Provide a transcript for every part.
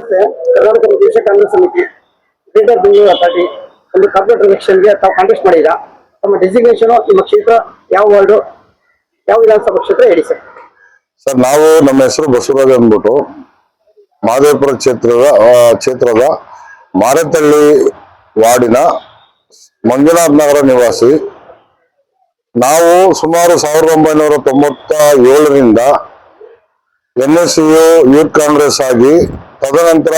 ಕರ್ನಾಟಕ ಪ್ರದೇಶ ಕಾಂಗ್ರೆಸ್ ಸಮಿತಿ greater Bengaluru authority ಒಂದು corporate ಎಲೆಕ್ಷನ್ಗೆ ತಾವು ಕಾಂಟೆಸ್ಟ್ ಮಾಡಿದ ತಮ್ಮ ಡೆಸಿಗ್ನೇಷನ್ ನಿಮ್ಮ ಕ್ಷೇತ್ರ ಯಾವ ವಾರ್ಡು ಯಾವ ವಿಧಾನಸಭಾ ಕ್ಷೇತ್ರ ಹೇಳಿ ಸರ್. ಸರ್ ನಾವು ನಮ್ಮ ಹೆಸರು ಬಸವರಾಜ್ ಅಂದ್ಬಿಟ್ಟು ಮಹದೇವಪುರ ಕ್ಷೇತ್ರದ ಮಾರತಳ್ಳಿ ವಾರ್ಡಿನ ಮಂಜುನಾಥ್ ನಗರ ನಿವಾಸಿ. ನಾವು ಸುಮಾರು 1997ರಿಂದ NSU ಯೂತ್ ಕಾಂಗ್ರೆಸ್ ಆಗಿ ತದನಂತರ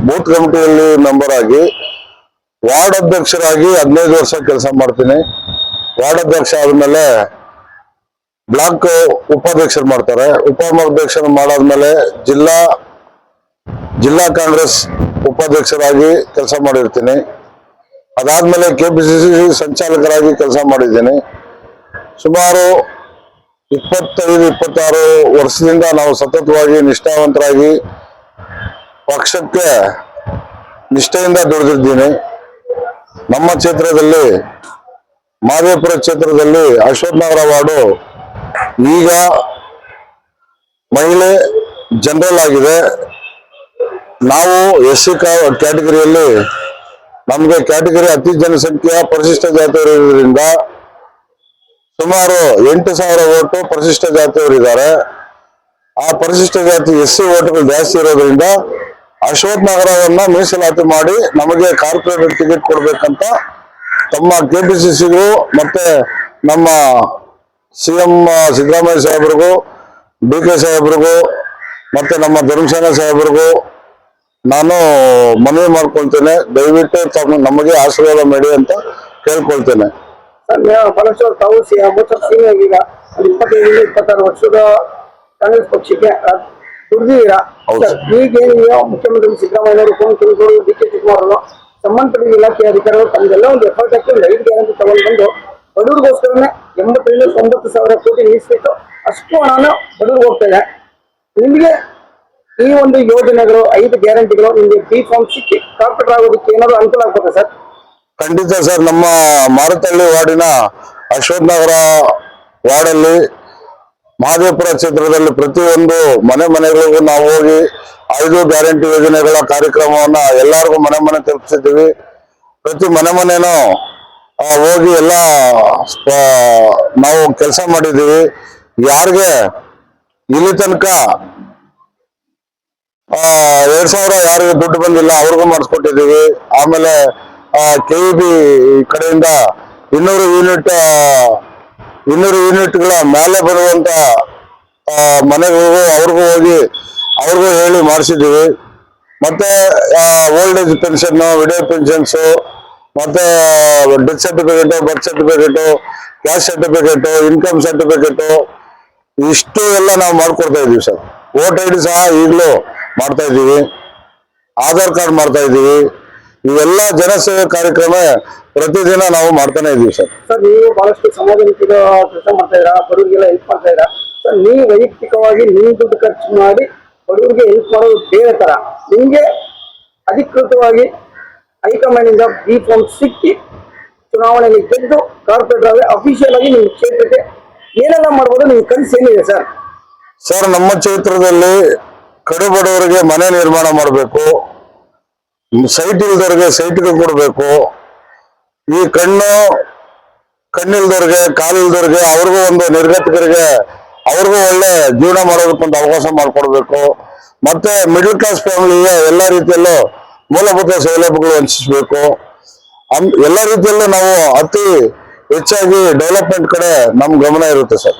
ಬೂತ್ ಕಮಿಟಿಯಲ್ಲಿ ಮೆಂಬರ್ ಆಗಿ ವಾರ್ಡ್ ಅಧ್ಯಕ್ಷರಾಗಿ 15 ವರ್ಷ ಕೆಲಸ ಮಾಡ್ತೀನಿ. ವಾರ್ಡ್ ಅಧ್ಯಕ್ಷ ಆದ್ಮೇಲೆ ಬ್ಲಾಕ್ ಉಪಾಧ್ಯಕ್ಷರು ಮಾಡ್ತಾರೆ. ಉಪಾಧ್ಯಕ್ಷರು ಮಾಡಾದ್ಮೇಲೆ ಜಿಲ್ಲಾ ಕಾಂಗ್ರೆಸ್ ಉಪಾಧ್ಯಕ್ಷರಾಗಿ ಕೆಲಸ ಮಾಡಿರ್ತೀನಿ. ಅದಾದ್ಮೇಲೆ KPCC ಸಂಚಾಲಕರಾಗಿ ಕೆಲಸ ಮಾಡಿದ್ದೀನಿ. ಸುಮಾರು 25-26 ವರ್ಷದಿಂದ ನಾವು ಸತತವಾಗಿ ನಿಷ್ಠಾವಂತರಾಗಿ ಪಕ್ಷಕ್ಕೆ ನಿಷ್ಠೆಯಿಂದ ದುಡಿದಿದ್ದೀನಿ. ನಮ್ಮ ಕ್ಷೇತ್ರದಲ್ಲಿ ಮಹದೇವಪುರ ಕ್ಷೇತ್ರದಲ್ಲಿ ಅಶ್ವಥ್ ನಗರ ವಾರ್ಡು ಈಗ ಮಹಿಳೆ ಜನರಲ್ ಆಗಿದೆ. ನಾವು SC ಕ್ಯಾಟಗರಿಯಲ್ಲಿ ನಮಗೆ ಕ್ಯಾಟಗರಿ ಅತಿ ಜನಸಂಖ್ಯೆಯ ಪರಿಶಿಷ್ಟ ಜಾತಿ ಇರೋದ್ರಿಂದ ಸುಮಾರು 8,000 ಓಟು ಪರಿಶಿಷ್ಟ ಜಾತಿಯವರಿದ್ದಾರೆ. ಆ ಪರಿಶಿಷ್ಟ ಜಾತಿ SC ಓಟುಗಳು ಜಾಸ್ತಿ ಇರೋದ್ರಿಂದ ಅಶ್ವಥ್ ನಗರವನ್ನ ಮೀಸಲಾತಿ ಮಾಡಿ ನಮಗೆ ಕಾರ್ಪೊರೇಟರ್ ಟಿಕೆಟ್ ಕೊಡ್ಬೇಕಂತ ತಮ್ಮ KPCCಗೂ ಮತ್ತೆ ನಮ್ಮ CM ಸಿದ್ದರಾಮಯ್ಯ ಸಾಹೇಬ್ರಿಗೂ DK ಸಾಹೇಬ್ರಿಗೂ ಮತ್ತೆ ನಮ್ಮ ಧರ್ಮಸೇನ ಸಾಹೇಬ್ರಿಗೂ ನಾನು ಮನವಿ ಮಾಡ್ಕೊಳ್ತೇನೆ. ದಯವಿಟ್ಟು ನಮಗೆ ಆಶೀರ್ವಾದ ಮಾಡಿ ಅಂತ ಕೇಳ್ಕೊಳ್ತೇನೆ. ಬಹಳಷ್ಟು ತಾವು 25 26 ವರ್ಷದ ಕಾಂಗ್ರೆಸ್ ಪಕ್ಷಕ್ಕೆ ದುಡಿದಿದ್ದೀರಾ. ಈಗ ಮುಖ್ಯಮಂತ್ರಿ ಸಿದ್ದರಾಮಯ್ಯ ಉಪಮುಖ್ಯಮಂತ್ರಿ DK ಶಿವಕುಮಾರ್ ಸಂಬಂಧಪಟ್ಟ ಇಲಾಖೆ ಅಧಿಕಾರಿಗಳು ತಮ್ಮೆಲ್ಲ ಒಂದು ಎಫರ್ಟ್ ಹಾಕಿ ಒಂದು 5 ಗ್ಯಾರಂಟಿ ತಗೊಂಡು ಬಂದು ಬಡವರಿಗೋಸ್ಕರನೇ 80,000 ಕೋಟಿ ಮೀಸಲಿಟ್ಟು ಅಷ್ಟು ಹಣನ ಬಡವರಿಗೆ ಹೋಗ್ತಾ ಇದೆ. ನಿಮಗೆ ಈ ಒಂದು ಯೋಜನೆಗಳು 5 ಗ್ಯಾರಂಟಿಗಳು ನಿಮಗೆ B.Pharm ಸಿಕ್ಕಿ ಕಾರ್ಪೊರೇಟರ್ ಆಗೋದಕ್ಕೆ ಏನಾದ್ರು ಅನುಕೂಲ ಆಗ್ತದೆ ಸರ್? ಖಂಡಿತ ಸರ್. ನಮ್ಮ ಮಾರತಳ್ಳಿ ವಾರ್ಡಿನ ಅಶ್ವಥ್ ನಗರ ವಾರ್ಡಲ್ಲಿ ಮಹದೇವಪುರ ಕ್ಷೇತ್ರದಲ್ಲಿ ಪ್ರತಿಯೊಂದು ಮನೆಗಳಿಗೂ ನಾವು ಹೋಗಿ 5 ಗ್ಯಾರಂಟಿ ಯೋಜನೆಗಳ ಕಾರ್ಯಕ್ರಮವನ್ನ ಎಲ್ಲರಿಗೂ ಮನೆ ತಲುಪಿಸಿದ್ದೀವಿ. ಪ್ರತಿ ಮನೆನೂ ಹೋಗಿ ಎಲ್ಲ ನಾವು ಕೆಲಸ ಮಾಡಿದ್ದೀವಿ. ಯಾರಿಗೆ ಇಲ್ಲಿ ತನಕ 2,000 ಯಾರಿಗೆ ದುಡ್ಡು ಬಂದಿಲ್ಲ ಅವ್ರಿಗೂ ಮಾಡಿಸ್ಕೊಟ್ಟಿದ್ದೀವಿ. ಆಮೇಲೆ KEB ಕಡೆಯಿಂದ 200 ಯೂನಿಟ್ಗಳ ಮೇಲೆ ಬರುವಂತ ಮನೆಗಳಿಗೂ ಅವ್ರಿಗೂ ಹೇಳಿ ಮಾಡಿಸಿದ್ದೀವಿ. ಮತ್ತೆ old age pension, widow pensions, ಮತ್ತೆ death certificate, birth certificate, caste certificate, income certificate ಇಷ್ಟು ಎಲ್ಲ ನಾವು ಮಾಡ್ಕೊಡ್ತಾ ಇದೀವಿ ಸರ್. ವೋಟ್ ID ಸಹ ಈಗಲೂ ಮಾಡ್ತಾ ಇದ್ದೀವಿ. ಆಧಾರ್ ಕಾರ್ಡ್ ಮಾಡ್ತಾ ಇದ್ದೀವಿ. ಇವೆಲ್ಲ ಜನಸೇವೆ ಕಾರ್ಯಕ್ರಮ ಪ್ರತಿದಿನ ನಾವು ಮಾಡ್ತಾನೆ ಇದೀವಿ ಸರ್. ಸರ್, ನೀವು ಬಹಳಷ್ಟು ಸಮಾಜಮುಖಿ ಕೆಲಸ ಮಾಡ್ತಾ ಇದ್ದೀರಾ, ಬಡವರಿಗೆಲ್ಲ ಹೆಲ್ಪ್ ಮಾಡ್ತಾ ಇದ್ದೀರಾ ಸರ್. ನೀವು ವೈಯಕ್ತಿಕವಾಗಿ ನೀವು ದುಡ್ಡು ಖರ್ಚು ಮಾಡಿ ಬಡವರಿಗೆ ಹೆಲ್ಪ್ ಮಾಡೋದು ಬೇರೆ ತರ. ನಿಮ್ಗೆ ಅಧಿಕೃತವಾಗಿ ಹೈಕಮಾಂಡ್ ಇಂದ B.Pharm ಸಿಕ್ಕಿ ಚುನಾವಣೆಯಲ್ಲಿ ಗೆದ್ದು ಕಾರ್ಪೊರೇಟರ್ ಆಗಿ ಅಫಿಷಿಯಲ್ ಆಗಿ ನಿಮ್ಮ ಕ್ಷೇತ್ರಕ್ಕೆ ಏನೆಲ್ಲ ಮಾಡ್ಬೋದು, ನಿಮ್ ಕನಸು ಏನಿದೆ ಸರ್? ಸರ್, ನಮ್ಮ ಕ್ಷೇತ್ರದಲ್ಲಿ ಕಡು ಬಡವರಿಗೆ ಮನೆ ನಿರ್ಮಾಣ ಮಾಡಬೇಕು, ಸೈಟ್ ಇಲ್ದವ್ರಿಗೆ ಸೈಟ್ಗಳು ಕೊಡಬೇಕು, ಈ ಕಣ್ಣಿಲ್ದವ್ರಿಗೆ ಕಾಲಿಲ್ದವ್ರಿಗೆ ಅವ್ರಿಗೂ ಒಂದು ನಿರ್ಗತಿಕರಿಗೆ ಅವ್ರಿಗೂ ಒಳ್ಳೆ ಜೀವನ ಮಾಡೋದಕ್ಕೊಂದು ಅವಕಾಶ ಮಾಡಿಕೊಡ್ಬೇಕು. ಮತ್ತೆ ಮಿಡಲ್ ಕ್ಲಾಸ್ ಫ್ಯಾಮಿಲಿಗೆ ಎಲ್ಲ ರೀತಿಯಲ್ಲೂ ಮೂಲಭೂತ ಸೌಲಭ್ಯಗಳು ಹಂಚಿಸ್ಬೇಕು. ಎಲ್ಲ ರೀತಿಯಲ್ಲೂ ನಾವು ಅತಿ ಹೆಚ್ಚಾಗಿ ಡೆವಲಪ್ಮೆಂಟ್ ಕಡೆ ನಮ್ ಗಮನ ಇರುತ್ತೆ ಸರ್.